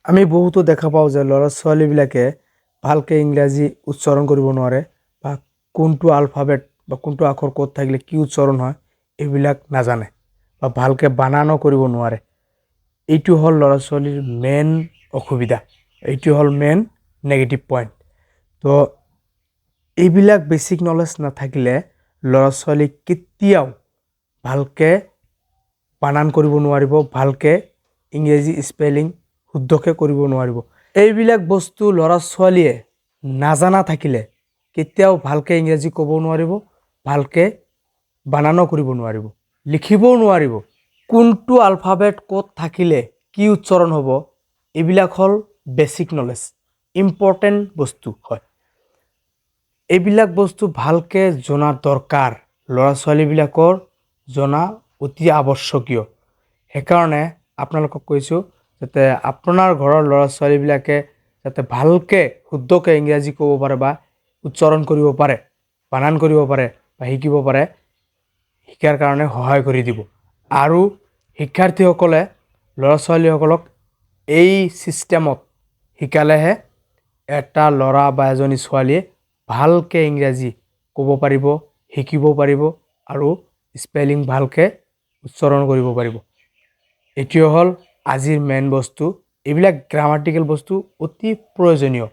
আমি বহুতো দেখা পাওঁ যে ল'ৰা ছোৱালীবিলাকে ভালকৈ ইংৰাজী উচ্চাৰণ কৰিব নোৱাৰে বা কোনটো আলফাবেট বা কোনটো আখৰ ক'ত থাকিলে কি উচ্চাৰণ হয় এইবিলাক নাজানে বা ভালকৈ বানানো কৰিব নোৱাৰে। এইটো হ'ল ল'ৰা ছোৱালীৰ মেইন অসুবিধা, এইটো হ'ল মেইন নেগেটিভ পইণ্ট। তো এইবিলাক বেছিক নলেজ নাথাকিলে ল'ৰা ছোৱালী কেতিয়াও ভালকৈ বানান কৰিব নোৱাৰিব, ভালকৈ ইংৰাজী স্পেলিং শুদ্ধকৈ কৰিব নোৱাৰিব। এইবিলাক বস্তু ল'ৰা ছোৱালীয়ে নাজানা থাকিলে কেতিয়াও ভালকৈ ইংৰাজী ক'ব নোৱাৰিব, ভালকৈ বানানো কৰিব নোৱাৰিব, লিখিবও নোৱাৰিব। কোনটো আলফাবেট ক'ত থাকিলে কি উচ্চাৰণ হ'ব এইবিলাক হ'ল বেছিক নলেজ, ইম্পৰ্টেণ্ট বস্তু হয়। এইবিলাক বস্তু ভালকৈ জনা দৰকাৰ, ল'ৰা ছোৱালীবিলাকৰ জনা অতি আৱশ্যকীয়। সেইকাৰণে আপোনালোকক কৈছোঁ যাতে আপোনাৰ ঘৰৰ ল'ৰা ছোৱালীবিলাকে যাতে ভালকৈ শুদ্ধকৈ ইংৰাজী ক'ব পাৰে বা উচ্চাৰণ কৰিব পাৰে, বানান কৰিব পাৰে বা শিকিব পাৰে, শিকাৰ কাৰণে সহায় কৰি দিব। আৰু শিক্ষাৰ্থীসকলে ল'ৰা ছোৱালীসকলক এই ছিষ্টেমত শিকালেহে এটা ল'ৰা বা এজনী ছোৱালীয়ে ভালকৈ ইংৰাজী ক'ব পাৰিব, শিকিব পাৰিব আৰু স্পেলিং ভালকৈ উচ্চাৰণ কৰিব পাৰিব। এইটোৱে হ'ল আজিৰ মেইন বস্তু। এইবিলাক গ্ৰামাটিকেল বস্তু অতি প্ৰয়োজনীয়।